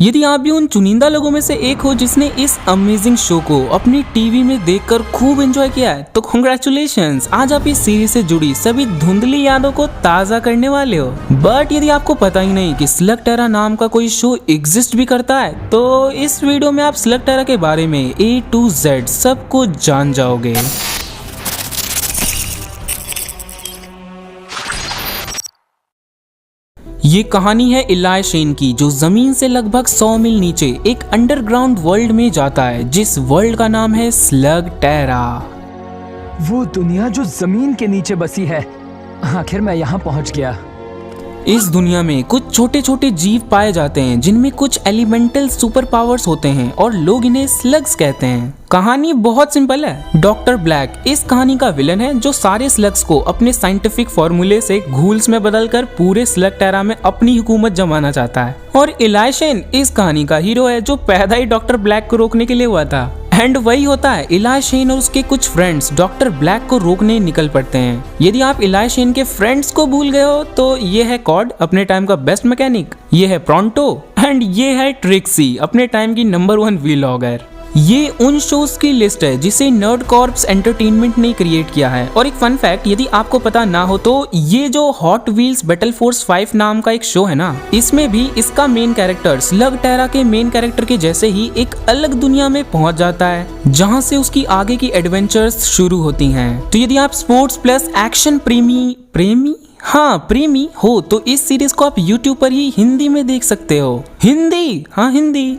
यदि आप भी उन चुनिंदा लोगों में से एक हो जिसने इस अमेजिंग शो को अपनी टीवी में देखकर खूब एंजॉय किया है, तो कांग्रेचुलेशंस, आज आप इस सीरीज से जुड़ी सभी धुंधली यादों को ताजा करने वाले हो। बट यदि आपको पता ही नहीं कि स्लग टेरा नाम का कोई शो एग्जिस्ट भी करता है, तो इस वीडियो में आप स्लग टेरा के बारे में A to Z सब कुछ जान जाओगे। ये कहानी है इलाय शेन की, जो जमीन से लगभग 100 मील नीचे एक अंडरग्राउंड वर्ल्ड में जाता है, जिस वर्ल्ड का नाम है स्लग टेरा। वो दुनिया जो जमीन के नीचे बसी है। आखिर मैं यहाँ पहुँच गया। इस दुनिया में कुछ छोटे छोटे जीव पाए जाते हैं जिनमें कुछ एलिमेंटल सुपर पावर्स होते हैं और लोग इन्हें स्लग्स कहते हैं। कहानी बहुत सिंपल है। डॉक्टर ब्लैक इस कहानी का विलन है, जो सारे स्लग्स को अपने साइंटिफिक फॉर्मूले से घूल्स में बदलकर पूरे स्लग टेरा में अपनी हुकूमत जमाना चाहता है। और इलाय शेन इस कहानी का हीरो है, जो पैदा ही डॉक्टर ब्लैक को रोकने के लिए हुआ था। एंड वही होता है, इलाय शेन और उसके कुछ फ्रेंड्स डॉक्टर ब्लैक को रोकने निकल पड़ते हैं। यदि आप इलाय शेन के फ्रेंड्स को भूल गए हो, तो ये है कॉड, अपने टाइम का बेस्ट मैकेनिक, ये है प्रोंटो एंड ये है ट्रिक्सी, अपने टाइम की नंबर 1 व्लॉगर। ये उन शोज की लिस्ट है जिसे नर्ड कॉर्प्स एंटरटेनमेंट ने क्रिएट किया है। और एक फन फैक्ट यदि आपको पता ना हो, तो ये जो हॉट व्हील्स बैटल फोर्स 5 नाम का एक शो है ना, इसमें भी इसका मेन कैरेक्टर स्लग टेरा के मेन कैरेक्टर के जैसे ही एक अलग दुनिया में पहुंच जाता है, जहां से उसकी आगे की एडवेंचर्स शुरू होती हैं। तो यदि आप स्पोर्ट्स प्लस एक्शन प्रेमी हो, तो इस सीरीज को आप YouTube पर ही हिंदी में देख सकते हो। हिंदी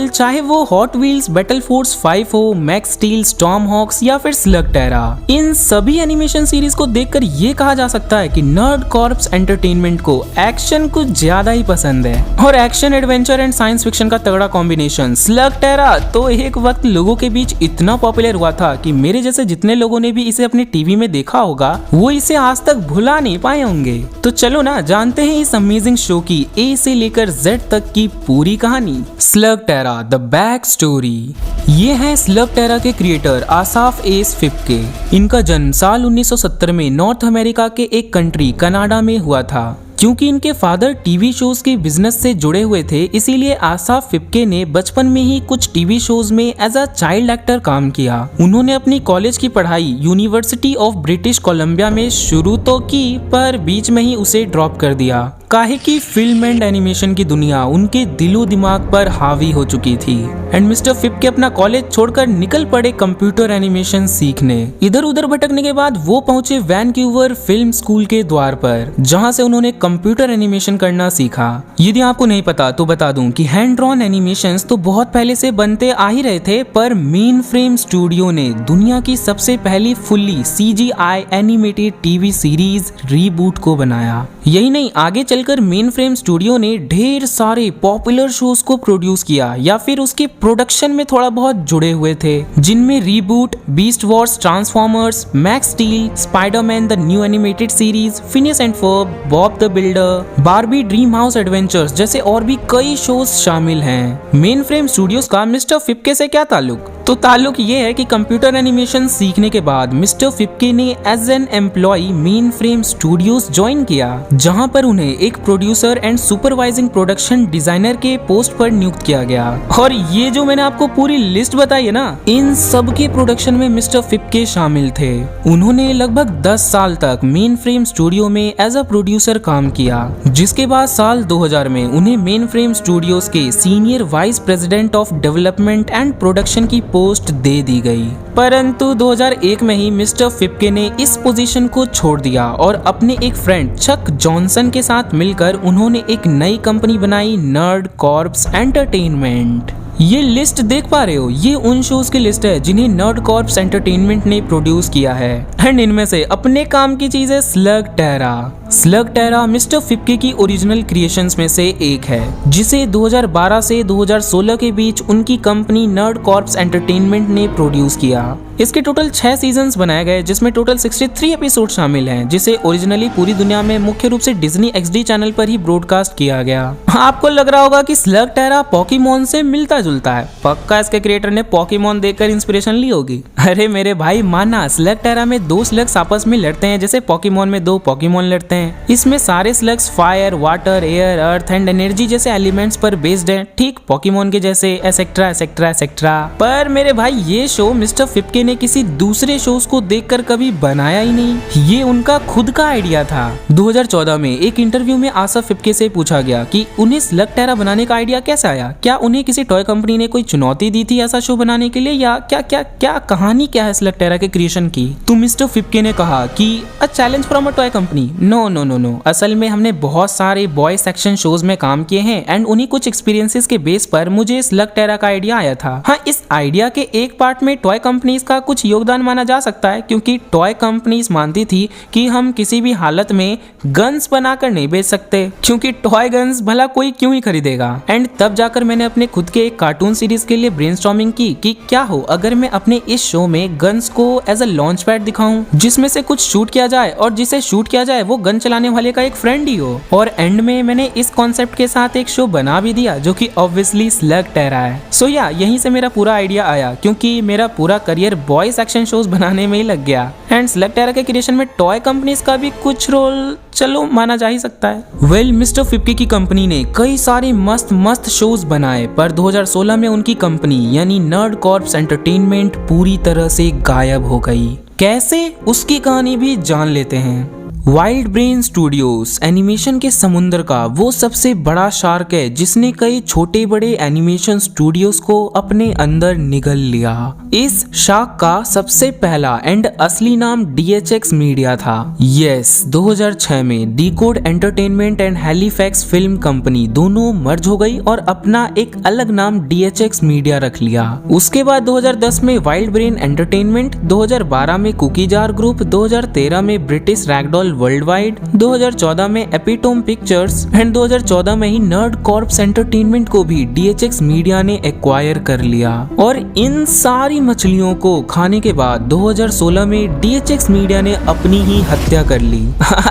चाहे वो हॉट व्हील्स बैटल फोर्स 5 हो, मैक्स स्टील, स्टॉर्म हॉक्स या फिर स्लग टेरा, इन सभी एनिमेशन सीरीज को देखकर ये कहा जा सकता है कि नर्ड कॉर्प्स एंटरटेनमेंट को एक्शन कुछ ज्यादा ही पसंद है। और action, adventure and science fiction का तगड़ा कॉम्बिनेशन स्लग टेरा तो एक वक्त लोगों के बीच इतना पॉपुलर हुआ था कि मेरे जैसे जितने लोगों ने भी इसे अपने टीवी में देखा होगा, वो इसे आज तक भुला नहीं पाए होंगे। तो चलो ना, जानते हैं इस अमेजिंग शो की A से लेकर Z तक की पूरी कहानी। Slugterra the backstory. ये है स्लग टेरा के क्रिएटर आसाफ एस फिप्के। इनका जन्म साल 1970 में नॉर्थ अमेरिका के एक कंट्री कनाडा में हुआ था। क्योंकि इनके फादर टीवी शोज के बिजनेस से जुड़े हुए थे, इसीलिए आसाफ फिप्के ने बचपन में ही कुछ टीवी शोज में एज अ चाइल्ड एक्टर काम किया। उन्होंने अपनी कॉलेज की पढ़ाई यूनिवर्सिटी ऑफ ब्रिटिश कोलंबिया में शुरू तो की, पर बीच में ही उसे ड्रॉप कर दिया, काहे की फिल्म एंड एनिमेशन की दुनिया उनके दिलो दिमाग पर हावी हो चुकी थी। एंड मिस्टर फिप्के अपना कॉलेज छोड़कर निकल पड़े कंप्यूटर एनिमेशन सीखने। इधर उधर भटकने के बाद वो पहुंचे वैनक्यूवर फिल्म स्कूल के द्वार पर, जहां से उन्होंने कंप्यूटर एनिमेशन करना सीखा। यदि आपको नहीं पता तो बता दूं कि हैंड ड्रॉन एनिमेशंस तो बहुत पहले से बनते आ ही रहे थे, पर मेन फ्रेम स्टूडियो ने दुनिया की सबसे पहली fully CGI animated TV series reboot को बनाया। यही नहीं, आगे चलकर मेन फ्रेम स्टूडियो ने ढेर सारे पॉपुलर शोज को प्रोड्यूस किया या फिर उसके प्रोडक्शन में थोड़ा बहुत जुड़े हुए थे, जिनमें ReBoot, Beast Wars, Transformers, Max Steel, Spiderman the new animated series, Phineas and Ferb, Bob the Builder, Barbie Dream House Adventures जैसे और भी कई शोज शामिल हैं। मेन फ्रेम स्टूडियोज का मिस्टर फिप्के से क्या ताल्लुक? तो ताल्लुक ये है कि कंप्यूटर एनिमेशन सीखने के बाद मिस्टर फिप्के ने as an employee Mainframe Studios join किया, जहां पर उन्हें एक producer and supervising production designer के पोस्ट पर नियुक्त किया गया। और ये जो मैंने आपको पूरी लिस्ट बताई है ना, इन सब के प्रोडक्शन में मिस्टर फिप्के शामिल थे। उन्होंने लगभग 10 साल तक मेन फ्रेम स्टूडियो में एज अ प्रोड्यूसर काम किया, जिसके बाद साल 2000 में उन्हें मेन फ्रेम स्टूडियोज के senior vice president of development and production की पोस्ट दे दी गई। परंतु 2001 में ही मिस्टर फिप्के ने इस पोजीशन को छोड़ दिया और अपने एक फ्रेंड चक जॉनसन के साथ मिलकर उन्होंने एक नई कंपनी बनाई, नर्ड कॉर्प्स एंटरटेनमेंट। ये लिस्ट देख पा रहे हो, ये उन शोज की लिस्ट है जिन्हें नर्ड कॉर्प्स एंटरटेनमेंट ने प्रोड्यूस किया है। एंड इनमें से अपने काम की चीज है स्लग टेरा। स्लग टेरा मिस्टर फिप्के की ओरिजिनल क्रिएशंस में से एक है, जिसे 2012 से 2016 के बीच उनकी कंपनी नर्ड कॉर्प्स एंटरटेनमेंट ने प्रोड्यूस किया। इसके टोटल 6 सीजन्स बनाए गए, जिसमें टोटल 63 एपिसोड शामिल हैं, जिसे ओरिजिनली पूरी दुनिया में मुख्य रूप से डिज्नी XD चैनल पर ही ब्रॉडकास्ट किया गया। आपको लग रहा होगा कि स्लग टेरा पॉकीमोन से मिलता जुलता है, पक्का इसके क्रिएटर ने पॉकीमोन देखकर इंस्पिरेशन ली होगी। अरे मेरे भाई माना, स्लग टेरा में 2 स्लग्स आपस में लड़ते हैं, जैसे पॉकीमोन में 2 पॉकीमोन लड़ते हैं। हैं। इसमें सारे slugs fire, water, air, earth and energy जैसे एलिमेंट्स पर बेस्ड हैं, ठीक पोकेमोन के जैसे एसेक्ट्रा एसेक्ट्रा एसेक्ट्रा। पर मेरे भाई ये शो मिस्टर फिप्के ने किसी दूसरे शोज को देखकर कभी बनाया ही नहीं, ये उनका खुद का आइडिया था। 2014 में एक इंटरव्यू में आसफ फिप्के से पूछा गया कि उन्हें स्लगटेरा बनाने का आइडिया कैसे आया, क्या उन्हें किसी टॉय कंपनी ने कोई चुनौती दी थी ऐसा शो बनाने के लिए, या क्या कहानी क्या है स्लगटेरा के क्रिएशन की। तो मिस्टर फिप्के ने कहा कि a challenge from a toy company. No, असल में हमने बहुत सारे बॉय सेक्शन शोज में काम किए हैं एंड उन्हीं कुछ एक्सपीरियंसेस के बेस पर मुझे स्लगटेरा का आइडिया आया था। हाँ, इस आइडिया के एक पार्ट में टॉय कंपनीज का कुछ योगदान माना जा सकता है, क्योंकि टॉय कंपनीज मानती थी कि हम किसी भी हालत में गन्स बनाकर नहीं बेच सकते, क्योंकि टॉय गन्स भला कोई क्यों ही खरीदेगा। एंड तब जाकर मैंने अपने खुद के एक कार्टून सीरीज के लिए ब्रेनस्टॉर्मिंग की कि क्या हो अगर मैं अपने इस शो में गन्स को एज अ लॉन्च पैड दिखाऊं, जिसमें से कुछ शूट किया जाए और जिसे शूट किया जाए वो गन चलाने वाले का एक फ्रेंड ही हो। और एंड में मैंने इस कॉन्सेप्ट के साथ एक शो बना भी दिया जो कि ऑब्वियसली स्लगटेरा है। सो या यहीं से मेरा पूरा आइडिया आया, क्योंकि मेरा पूरा करियर बॉय सेक्शन शोज बनाने में ही लग गया एंड स्लगटेरा के क्रिएशन में टॉय कंपनीज का भी कुछ रोल चलो माना जा ही सकता है। वेल, मिस्टर फिप्के की कंपनी ने कई सारे मस्त शोज बनाए, पर 2016 में उनकी कंपनी यानी नर्ड कॉर्प्स एंटरटेनमेंट पूरी तरह से गायब हो गई। कैसे, उसकी कहानी भी जान लेते हैं। वाइल्ड ब्रेन स्टूडियोज एनिमेशन के समुंदर का वो सबसे बड़ा शार्क है जिसने कई छोटे बड़े एनिमेशन स्टूडियोज को अपने अंदर निगल लिया। इस शार्क का सबसे पहला एंड असली नाम DHX मीडिया था। यस, 2006 में decode entertainment and Halifax film company दोनों मर्ज हो गई और अपना एक अलग नाम DHX मीडिया रख लिया। उसके बाद 2010 में वाइल्ड ब्रेन एंटरटेनमेंट, 2012 में कुकी जार ग्रुप, 2013 में ब्रिटिश रैगडॉल वर्ल्ड वाइड, 2014 में एपिटोम पिक्चर्स एंड 2014 में ही नर्ड कॉर्प्स एंटरटेनमेंट को भी DHX मीडिया ने एक्वायर कर लिया। और इन सारी मछलियों को खाने के बाद 2016 में DHX मीडिया ने अपनी ही हत्या कर ली।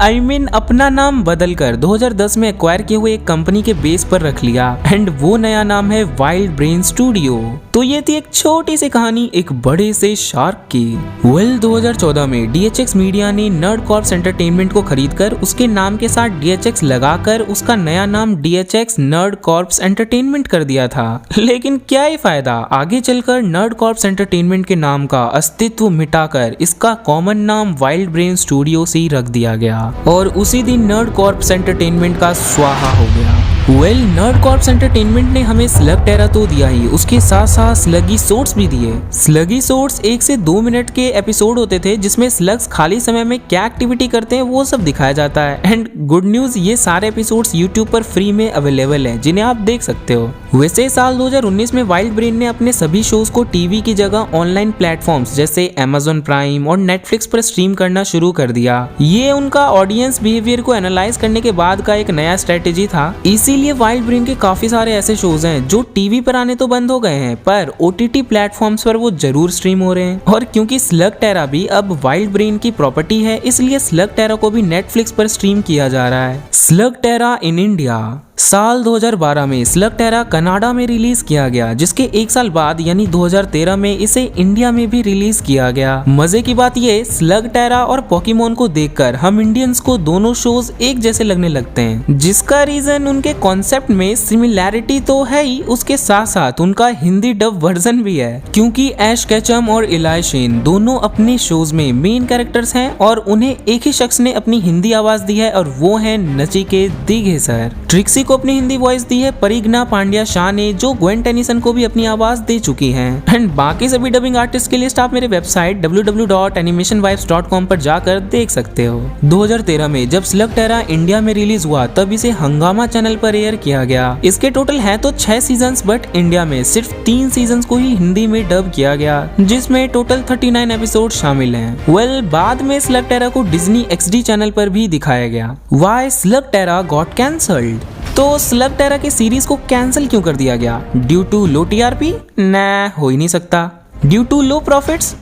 I mean, अपना नाम बदल कर 2010 में एक्वायर किए हुए एक कंपनी के बेस पर रख लिया एंड वो नया नाम है वाइल्ड ब्रेन स्टूडियो। तो ये थी एक छोटी सी कहानी एक बड़े से शार्क की। वेल, 2014 में DHX मीडिया ने नर्ड कॉर्प्स एंटरटेनमेंट को खरीदकर उसके नाम के साथ DHX लगाकर उसका नया नाम DHX नर्ड कॉर्प्स एंटरटेनमेंट कर दिया था। लेकिन क्या ही फायदा, आगे चलकर नर्ड कॉर्प्स एंटरटेनमेंट के नाम का अस्तित्व मिटाकर इसका कॉमन नाम वाइल्ड ब्रेन स्टूडियो से ही रख दिया गया और उसी दिन नर्ड कॉर्प्स एंटरटेनमेंट का स्वाहा हो गया। वेल, नर्ड कॉर्प्स एंटरटेनमेंट ने हमें स्लगटेरा तो दिया ही, उसके साथ साथ स्लगी सोर्ट्स भी दिए। स्लगी सोर्ट्स 1 से 2 मिनट के एपिसोड होते थे जिसमें स्लग्स खाली समय में क्या एक्टिविटी करते हैं वो सब दिखाया जाता है। एंड गुड न्यूज, ये सारे एपिसोड्स यूट्यूब पर फ्री में अवेलेबल हैं जिन्हें आप देख सकते हो। वैसे साल 2019 में वाइल्ड ब्रेन ने अपने सभी शोज को टीवी की जगह ऑनलाइन प्लेटफॉर्म्स जैसे Amazon प्राइम और नेटफ्लिक्स पर स्ट्रीम करना शुरू कर दिया। ये उनका ऑडियंस बिहेवियर को एनालाइज करने के बाद का एक नया स्ट्रेटेजी था। इसीलिए वाइल्ड ब्रेन के काफी सारे ऐसे शोज हैं जो टीवी पर आने तो बंद हो गए हैं पर OTT प्लेटफॉर्म्स पर वो जरूर स्ट्रीम हो रहे हैं। और क्योंकि स्लगटेरा भी अब वाइल्ड ब्रेन की प्रॉपर्टी है, इसलिए स्लगटेरा को भी नेटफ्लिक्स पर स्ट्रीम किया जा रहा है। स्लगटेरा इन इंडिया साल 2012 में स्लगटेरा कनाडा में रिलीज किया गया, जिसके 1 साल बाद यानी 2013 में इसे इंडिया में भी रिलीज किया गया। मजे की बात ये, स्लगटेरा और पोकेमोन को देखकर हम इंडियंस को दोनों शोज एक जैसे लगने लगते हैं, जिसका रीजन उनके कॉन्सेप्ट में सिमिलैरिटी तो है ही, उसके साथ साथ उनका हिंदी डब वर्जन भी है, क्योंकि ऐश केचम और इलाई शेन दोनों अपने शोज में मेन कैरेक्टर्स हैं और उन्हें एक ही शख्स ने अपनी हिंदी आवाज दी है और वो है नचिकेत दिगहेसर। ट्रिक्सी को अपनी हिंदी वॉइस दी है परिग्ना पांड्या शाह ने, जो ग्वेन टेनिसन को भी अपनी आवाज दे चुकी हैं। एंड बाकी सभी डबिंग आर्टिस्ट की लिस्ट आप मेरे वेबसाइट www.animationvibes.com पर जाकर देख सकते हो। 2013 में जब स्लगटेरा इंडिया में रिलीज हुआ तब इसे हंगामा चैनल पर एयर किया गया। इसके टोटल है तो 6 सीजन्स, बट इंडिया में सिर्फ 3 सीजन्स को ही हिंदी में डब किया गया, जिसमें टोटल 39 एपिसोड शामिल हैं। वेल, बाद में स्लगटेरा को डिज्नी XD चैनल पर भी दिखाया गया। Why Slugterra got cancelled? तो स्लगटेरा के सीरीज को कैंसिल क्यों कर दिया गया? Due to low TRP? ना, हो ही नहीं सकता। Due to low profits?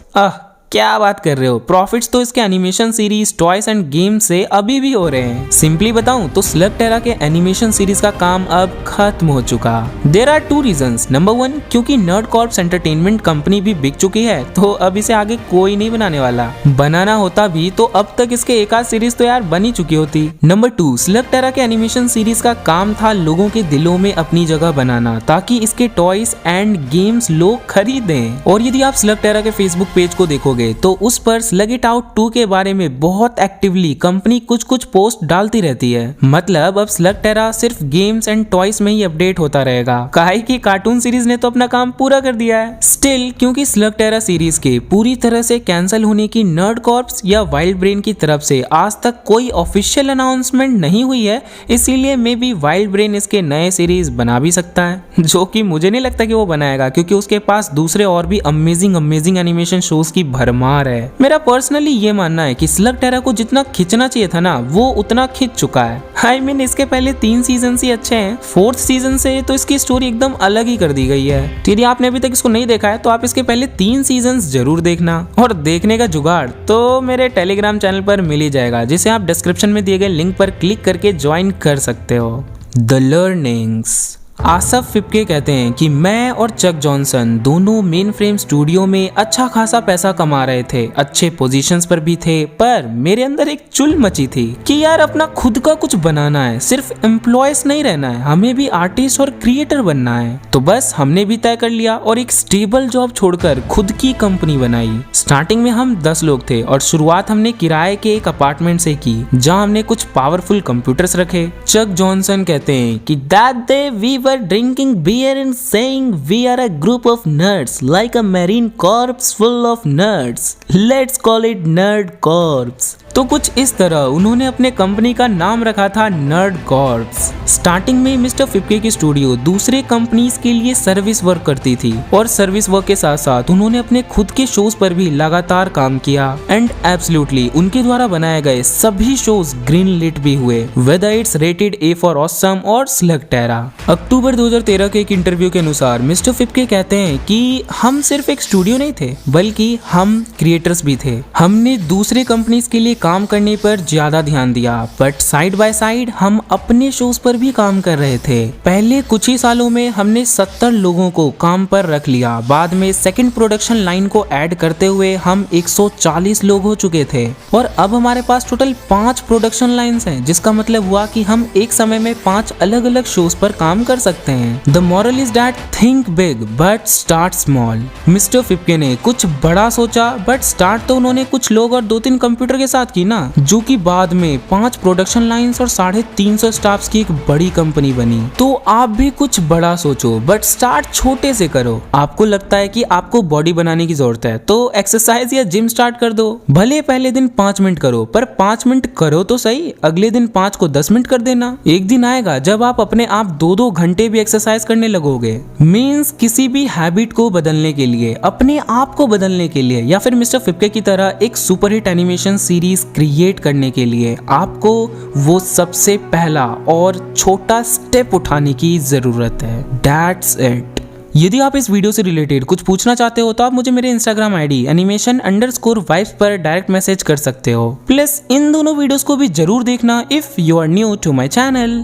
क्या बात कर रहे हो, प्रॉफिट्स तो इसके animation series, toys and games से अभी भी हो रहे हैं। सिंपली बताऊं तो स्लग टेरा के एनिमेशन सीरीज का काम अब खत्म हो चुका। There are 2 reasons. नंबर 1, क्योंकि नर्ड कॉर्प्स एंटरटेनमेंट कंपनी भी बिक चुकी है, तो अब इसे आगे कोई नहीं बनाने वाला। बनाना होता भी तो अब तक इसके एक आध सीरीज तो यार बनी चुकी होती। नंबर 2, स्लग टेरा के एनिमेशन सीरीज का काम था लोगों के दिलों में अपनी जगह बनाना, ताकि इसके टॉयज एंड गेम्स लोग खरीदें। और यदि आप स्लग टेरा के फेसबुक पेज को देखोगे तो उस पर स्लग इट आउट 2 के बारे में बहुत एक्टिवली कंपनी कुछ पोस्ट डालती रहती है। मतलब अब स्लग टेरा सिर्फ गेम्स एंड टॉयज में ही अपडेट होता रहेगा। काहे कि कार्टून सीरीज ने तो अपना काम पूरा कर दिया है। स्टिल, क्योंकि स्लग टेरा सीरीज के पूरी तरह से कैंसिल होने की नर्ड कॉर्प्स या वाइल्ड ब्रेन की तरफ से आज तक कोई ऑफिशियल अनाउंसमेंट नहीं हुई है, इसीलिए मे बी वाइल्ड ब्रेन इसके नए सीरीज बना भी सकता है, जो कि मुझे नहीं लगता कि वो बनाएगा, क्योंकि उसके पास दूसरे और भी अमेजिंग एनिमेशन शोज की भरमार है। मेरा पर्सनली ये मानना है कि स्लग टेरा को जितना खींचना चाहिए था ना, वो उतना खींच चुका है। आई मीन इसके पहले 3 सीजन ही अच्छे हैं, 4th सीजन से तो इसकी स्टोरी एकदम अलग ही कर दी गई है। यदि आपने अभी तक इसको नहीं देखा है तो आप इसके पहले 3 सीजन जरूर देखना। और देखने का जुगाड़ तो मेरे टेलीग्राम चैनल पर मिल ही जाएगा, जिसे आप डिस्क्रिप्शन में दिए गए लिंक पर क्लिक करके ज्वाइन कर सकते हो। The learnings. आसफ फिप्के कहते हैं कि मैं और चक जॉनसन दोनों मेन फ्रेम स्टूडियो में अच्छा खासा पैसा कमा रहे थे, अच्छे पोजीशंस पर भी थे, पर मेरे अंदर एक चुल मची थी कि यार अपना खुद का कुछ बनाना है, सिर्फ एम्प्लॉयज नहीं रहना है, हमें भी आर्टिस्ट और क्रिएटर बनना है। तो बस हमने भी तय कर लिया और एक स्टेबल जॉब छोड़कर खुद की कंपनी बनाई। स्टार्टिंग में हम 10 लोग थे और शुरुआत हमने किराए के एक अपार्टमेंट से की, जहाँ हमने कुछ पावरफुल कंप्यूटर्स रखे। चक जॉनसन कहते हैं कि that day we drinking beer and saying we are a group of nerds like a marine corps full of nerds. Let's call it Nerd Corps. तो कुछ इस तरह उन्होंने अपने कंपनी का नाम रखा था नर्ड कॉर्प्स। स्टार्टिंग में मिस्टर फिप्के की स्टूडियो दूसरे कंपनीज के लिए सर्विस वर्क करती थी, और सर्विस वर्क के साथ साथ उन्होंने अपने खुद के शोज पर भी लगातार काम किया। एंड एब्सोल्युटली उनके द्वारा बनाए गए सभी शोज ग्रीन लिट भी हुए, whether it's rated A for awesome और स्लग टेरा। अक्टूबर 2013 के एक इंटरव्यू के अनुसार मिस्टर फिप्के कहते हैं कि हम सिर्फ एक स्टूडियो नहीं थे, बल्कि हम क्रिएटर्स भी थे। हमने दूसरे कंपनीज के लिए काम करने पर ज्यादा ध्यान दिया, बट साइड बाय साइड हम अपने शोज पर भी काम कर रहे थे। पहले कुछ ही सालों में हमने 70 लोगों को काम पर रख लिया। बाद में सेकंड प्रोडक्शन लाइन को ऐड करते हुए हम 140 लोग हो चुके थे, और अब हमारे पास टोटल 5 प्रोडक्शन लाइन्स हैं, जिसका मतलब हुआ कि हम एक समय में 5 अलग अलग शोज पर काम कर सकते हैं। The moral is that think big but start small. Mister फिप्के ने कुछ बड़ा सोचा, बट स्टार्ट तो उन्होंने कुछ लोग और 2-3 कंप्यूटर के साथ की ना, जो कि बाद में 5 प्रोडक्शन लाइन्स और 350 स्टाफ्स की एक बड़ी कंपनी बनी। तो आप भी कुछ बड़ा सोचो, बट स्टार्ट छोटे से करो। आपको लगता है कि आपको बॉडी बनाने की जरूरत है, तो एक्सरसाइज या जिम स्टार्ट कर दो। भले पहले दिन 5 मिनट करो, पर 5 मिनट करो तो सही, अगले दिन 5 को 10 मिनट कर देना। एक दिन आएगा जब आप अपने आप 2-2 घंटे भी एक्सरसाइज करने लगोगे। मीन्स किसी भी हैबिट को बदलने के लिए, अपने आप को बदलने के लिए, या फिर मिस्टर फिप्के की तरह एक सुपरहिट एनिमेशन सीरीज क्रिएट करने के लिए आपको वो सबसे पहला और छोटा स्टेप उठाने की जरूरत है। That's it. यदि आप इस वीडियो से रिलेटेड कुछ पूछना चाहते हो तो आप मुझे मेरे इंस्टाग्राम आईडी animation_vibes पर डायरेक्ट मैसेज कर सकते हो। प्लस इन दोनों वीडियोस को भी जरूर देखना if you are new to my channel.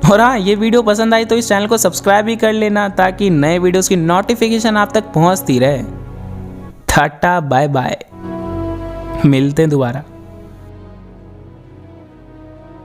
और हाँ, ये वीडियो पसंद आई तो इस चैनल को सब्सक्राइब भी कर लेना, ताकि नए वीडियोस की नोटिफिकेशन आप तक पहुंचती रहे। टाटा बाय बाय, मिलते हैं दोबारा।